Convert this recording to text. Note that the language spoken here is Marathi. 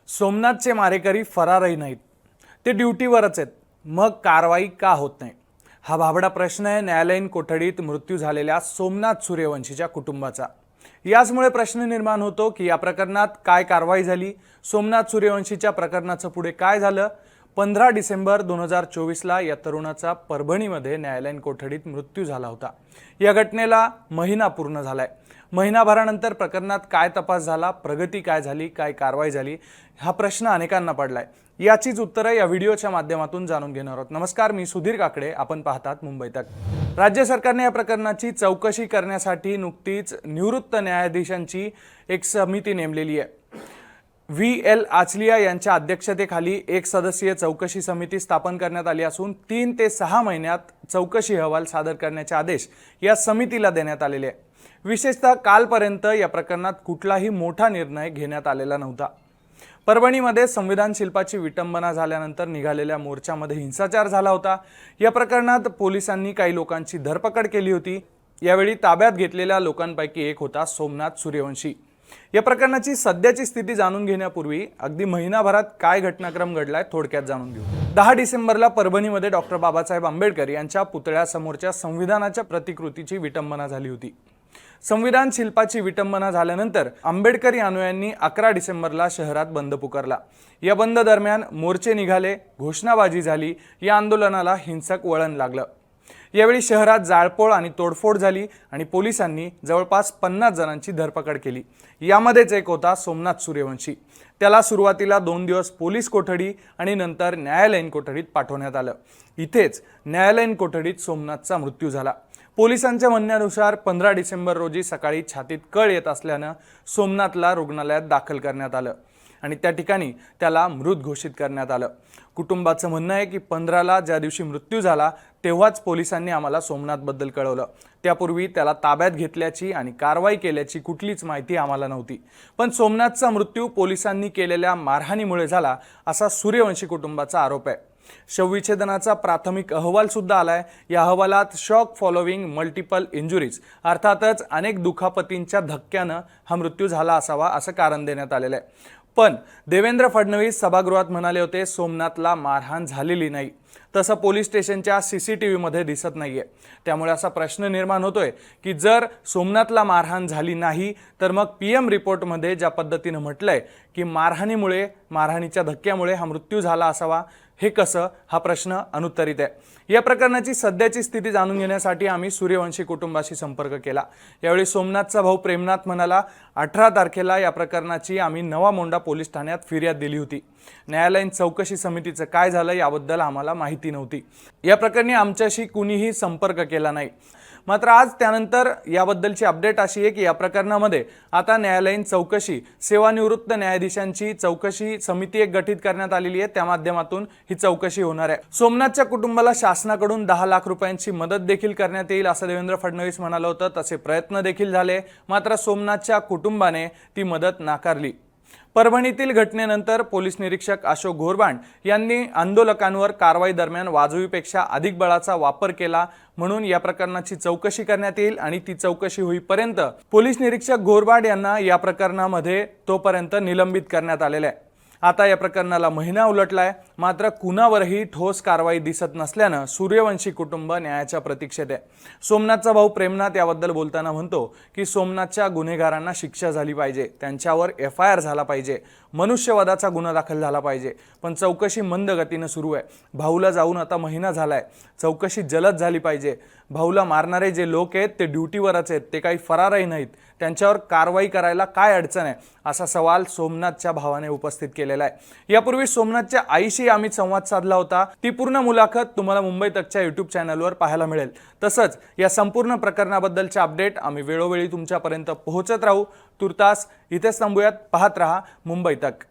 सोमनाथचे मारेकरी फरारही नाहीत, ते ड्युटीवरच आहेत, मग कारवाई का होत नाही? हा भाबडा प्रश्न आहे न्यायालयीन कोठडीत मृत्यू झालेल्या सोमनाथ सूर्यवंशीच्या कुटुंबाचा। याचमुळे प्रश्न निर्माण होतो की या प्रकरणात काय कारवाई झाली, सोमनाथ सूर्यवंशीच्या प्रकरणाचं पुढे काय झालं। 15 डिसेंबर 2024ला या तरुणाचा परभणीमध्ये न्यायालयीन कोठडीत मृत्यू झाला होता। या घटनेला महिना पूर्ण झालाय। महिनाभरानंतर प्रकरणात काय तपास झाला, प्रगती काय झाली, काय कारवाई झाली, हा प्रश्न अनेकांना पडलाय। याचीच उत्तरे या व्हिडिओच्या माध्यमातून जाणून घेणार आहोत। नमस्कार, मी सुधीर काकडे, आपण पाहतात मुंबई तक। राज्य सरकारने या प्रकरणाची चौकशी करण्यासाठी नुकतीच निवृत्त न्यायाधीशांची एक समिती नेमलेली आहे। VL आचलिया यांच्या अध्यक्षतेखाली एक सदस्यीय चौकशी समिती स्थापन करण्यात आली असून 3 ते 6 महिन्यात चौकशी अहवाल सादर करण्याचे आदेश या समितीला देण्यात आलेले आहे। विशेषतः कालपर्यंत या प्रकरणात कुठलाही मोठा निर्णय घेण्यात आलेला नव्हता। परभणीमध्ये संविधान शिल्पाची विटंबना झाल्यानंतर निघालेल्या मोर्चामध्ये हिंसाचार झाला होता। या प्रकरणात पोलिसांनी काही लोकांची धरपकड केली होती। यावेळी ताब्यात घेतलेल्या लोकांपैकी एक होता सोमनाथ सूर्यवंशी। या प्रकरणाची सध्याची स्थिती जाणून घेण्यापूर्वी अगदी महिनाभरात काय घटनाक्रम घडलाय थोडक्यात जाणून घेऊ। 10 डिसेंबरला परभणीमध्ये डॉक्टर बाबासाहेब आंबेडकर यांच्या पुतळ्यासमोरच्या संविधानाच्या प्रतिकृतीची विटंबना झाली होती। संविधान शिल्पाची विटंबना झाल्यानंतर आंबेडकरी अनुयायांनी 11 डिसेंबरला शहरात बंद पुकारला। या बंद दरम्यान मोर्चे निघाले, घोषणाबाजी झाली, या आंदोलनाला हिंसक वळण लागलं। यावेळी शहरात जाळपोळ आणि तोडफोड झाली आणि पोलिसांनी जवळपास 50 जणांची धरपकड केली। यामध्येच एक होता सोमनाथ सूर्यवंशी। त्याला सुरुवातीला 2 दिवस पोलीस कोठडी आणि नंतर न्यायालयीन कोठडीत पाठवण्यात आलं। इथेच न्यायालयीन कोठडीत सोमनाथचा मृत्यू झाला। पोलिसांच्या म्हणण्यानुसार 15 डिसेंबर रोजी सकाळी छातीत कळ येत असल्यानं सोमनाथला रुग्णालयात दाखल करण्यात आलं आणि त्या ठिकाणी त्याला मृत घोषित करण्यात आलं। कुटुंबाचं म्हणणं आहे की 15ला ज्या दिवशी मृत्यू झाला तेव्हाच पोलिसांनी आम्हाला सोमनाथबद्दल कळवलं। त्यापूर्वी त्याला ताब्यात घेतल्याची आणि कारवाई केल्याची कुठलीच माहिती आम्हाला नव्हती। पण सोमनाथचा मृत्यू पोलिसांनी केलेल्या मारहाणीमुळे झाला असा सूर्यवंशी कुटुंबाचा आरोप आहे। शवविच्छेदनाचा प्राथमिक अहवाल सुद्धा आलाय। या अहवालात शॉक फॉलोविंग मल्टिपल इंजुरीज अर्थातच अनेक दुखापतींच्या धक्क्यानं हा मृत्यू झाला असावा असं कारण देण्यात आलेलं आहे। पण देवेंद्र फडणवीस सभागृहात म्हणाले होते सोमनाथला मारहाण झालेली नाही, तसं पोलीस स्टेशनच्या CCTV मध्ये दिसत नाहीये। त्यामुळे असा प्रश्न निर्माण होतोय की जर सोमनाथला मारहाण झाली नाही तर मग PM रिपोर्टमध्ये ज्या पद्धतीने म्हटलंय की मारहाणीच्या धक्क्यामुळे हा मृत्यू झाला असावा, हे कसं, हा प्रश्न अनुत्तरित आहे। या प्रकरणाची सध्याची स्थिती जाणून घेण्यासाठी आम्ही सूर्यवंशी कुटुंबाशी संपर्क केला। यावेळी सोमनाथचा भाऊ प्रेमनाथ म्हणाला, 18 तारखेला या प्रकरणाची आम्ही नवा मोंढा पोलीस ठाण्यात फिर्याद दिली होती। न्यायालयीन चौकशी समितीचं काय झालं याबद्दल आम्हाला माहिती नव्हती। या प्रकरणी आमच्याशी कुणीही संपर्क केला नाही। मात्र आज त्यानंतर याबद्दलची अपडेट अशी आहे की या प्रकरणामध्ये आता न्यायालयीन चौकशी, सेवानिवृत्त न्यायाधीशांची चौकशी समिती एक गठीत करण्यात आलेली आहे। त्या माध्यमातून ही चौकशी होणार आहे। सोमनाथच्या कुटुंबाला शासनाकडून 10 लाख रुपयांची मदत देखील करण्यात येईल असं देवेंद्र फडणवीस म्हणाले होते। तसे प्रयत्न देखील झाले, मात्र सोमनाथच्या कुटुंबाने ती मदत नाकारली। परभणीतील घटनेनंतर पोलीस निरीक्षक अशोक घोरबांड यांनी आंदोलकांवर कारवाई दरम्यान वाजवीपेक्षा अधिक बळाचा वापर केला, म्हणून या प्रकरणाची चौकशी करण्यात येईल आणि ती चौकशी होईपर्यंत पोलीस निरीक्षक घोरबांड यांना या प्रकरणामध्ये तोपर्यंत निलंबित करण्यात आलेले आहे। आता या प्रकरणाला महिना उलटलाय, मात्र कुणावरही ठोस कारवाई दिसत नसल्यानं सूर्यवंशी कुटुंब न्यायाच्या प्रतीक्षेत आहे। सोमनाथचा भाऊ प्रेमनाथ याबद्दल बोलताना म्हणतो की सोमनाथच्या गुन्हेगारांना शिक्षा झाली पाहिजे, त्यांच्यावर FIR झाला पाहिजे, मनुष्यवधाचा गुन्हा दाखल झाला पाहिजे। पण चौकशी मंद गतीनं सुरू आहे। भाऊला जाऊन आता महिना झालाय, चौकशी जलद झाली पाहिजे। भाऊला मारणारे जे लोक आहेत ते ड्युटीवरच आहेत, ते काही फरारही नाहीत, त्यांच्यावर कारवाई करायला काय अडचण आहे, असा सवाल सोमनाथच्या भावाने उपस्थित केलेला आहे। यापूर्वी सोमनाथच्या आईशी आम्ही संवाद साधला होता। ती पूर्ण मुलाखत तुम्हाला मुंबई तकच्या YouTube चॅनलवर पाहायला मिळेल। तसंच या संपूर्ण प्रकरणाबद्दलचे अपडेट आम्ही वेळोवेळी तुमच्यापर्यंत पोहोचत राहू। तुर्तास इथेच थांबूयात, पाहत रहा मुंबई तक।